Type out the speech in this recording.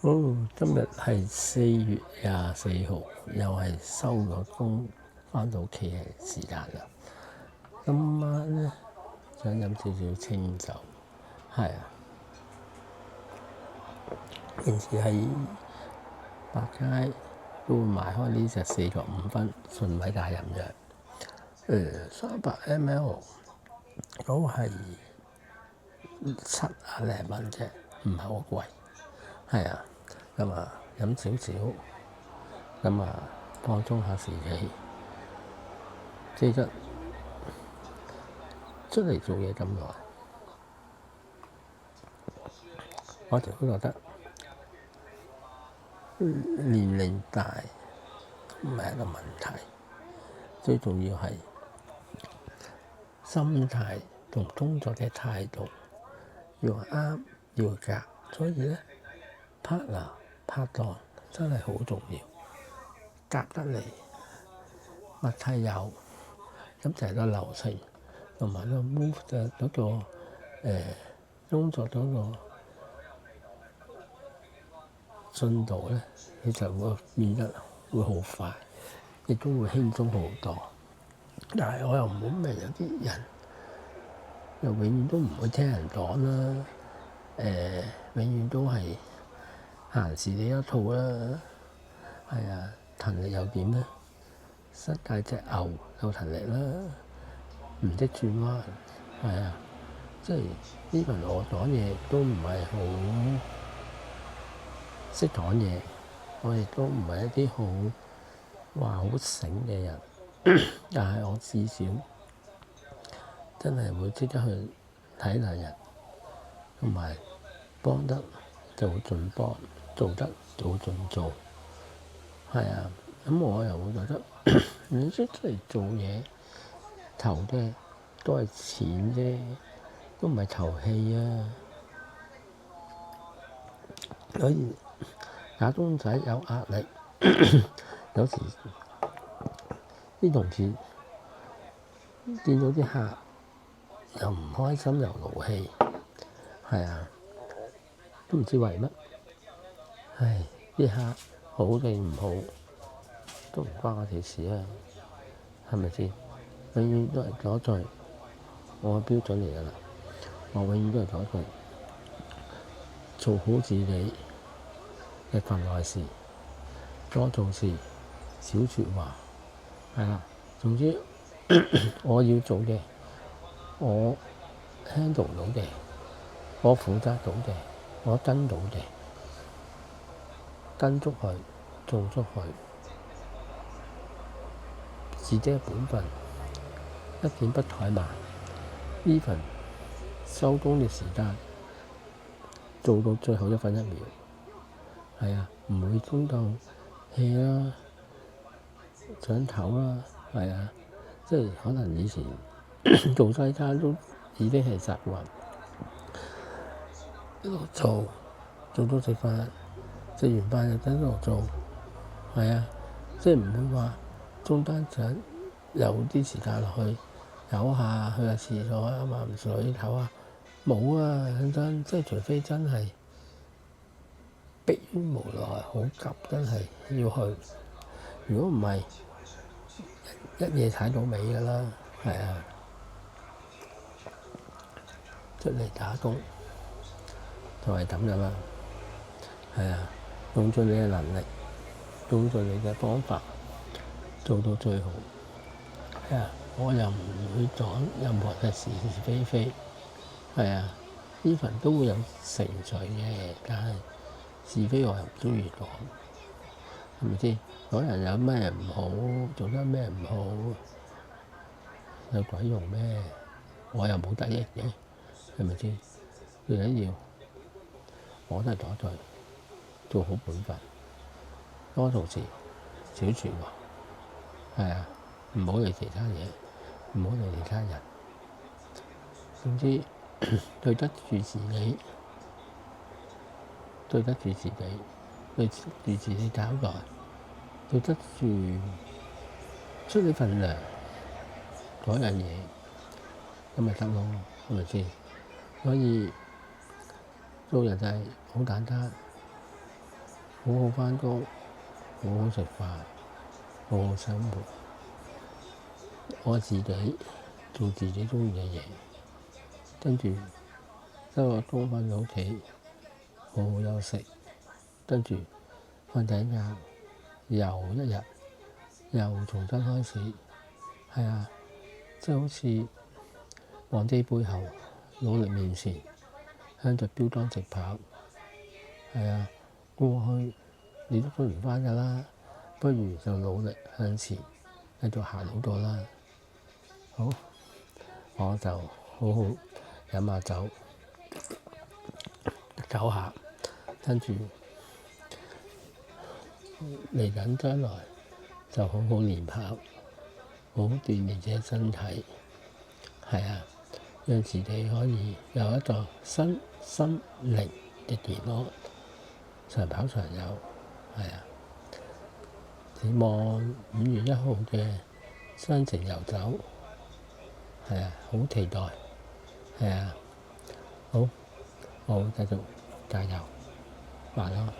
今日係4月24號，又係收咗工，返到屋企嘅時間啦。今晚咧想飲少少清酒，係啊。平時喺百佳都會買開呢隻45分純米大吟釀，300ml 都係70零蚊啫，唔係好貴。係啊，咁啊飲少少，咁啊放鬆下士氣。記得出嚟做嘢咁耐，我哋都覺得年齡大唔係一個問題，最重要係心態同工作嘅態度要啱要夾，所以咧 partner 拍檔真係好重要，夾得嚟默契有，咁就係個流程同埋個 move 嘅嗰個工作嗰個進度咧，其實會變得會好快，亦都會輕鬆好多。但係我又唔好明有啲人又永遠都唔會聽人講啦，永遠都係閒時你一套啦，係啊，騰力又點咧？失大隻牛有騰力啦，唔識轉彎，係啊，即係呢份我講嘢都唔係好識講嘢，我亦都唔係一啲好好醒嘅人，但係我至少真係會識得去體諒人，同埋幫得就會盡幫，做得就會盡做，係啊，咁我又會覺得你識出嚟做嘢，投嘅都係錢啫，都唔係投氣啊，所以打工仔有壓力，有時啲同事見到啲客又唔開心又勞氣，係啊，都唔知為乜。唉，啲客好定唔好都唔關我哋事啊，係咪先？永遠都係嗰句我嘅標準嚟㗎啦，我永遠都係嗰句做好自己嘅份內事，多做事少説話，係啦。總之我要做嘅，我 handle 到嘅，我負責到嘅，我跟到嘅，跟足佢，做足佢，自己嘅本分，一點不怠慢。呢份收工嘅時間做到最後1分1秒，係啊，唔會中到氣啦，想唞啦，係啊，即係可能以前做西餐都已經係習慣，一路做到食飯，食完飯又喺度做，係啊，即係唔會話中間想有啲時間落去唞下，去下廁所飲下水唞下，冇啊，認真，即係除非真係迫於無奈好急，真係要去，如果唔係一夜踩到尾㗎啦，係啊，出嚟打工就係咁樣啦，係啊，用盡你嘅能力，用盡你嘅方法，做到最好，係啊，我又唔會講任何嘅是是非非，係啊，呢份都會有情緒嘅，但係是非我又唔中意講，係咪先？嗰人有咩唔好，做得咩唔好，有鬼用咩？我又冇得益嘅，係咪先？最緊要我都係嗰句，做好本分，多做事，少説話，係啊，唔好理其他嘢，唔好理其他人，總之對得住自己，對得住自己，對住自己交代，對得住出呢份糧嗰樣嘢，咁咪得咯，係咪先？所以做人就係好簡單，好好返工，好好食飯，好好生活。我自己做自己鍾意嘅嘢，跟住收個工返到屋企，好好休息，跟住瞓醒覺，又一日又重新開始。係啊，即係好似忘記背後，努力面前，向着標竿直跑。係啊，過去你都追唔返㗎啦，不如就努力向前，繼續行好過啦。好，我就好好飲下酒，走下，跟住嚟緊將來就好好練跑，好好鍛鍊自己身體。係啊，讓自己可以有一個身心靈嘅健康，長跑長有。係啊，展望5月1號嘅雙程遊走。係啊，好期待。係啊，好，我會繼續加油，話咯。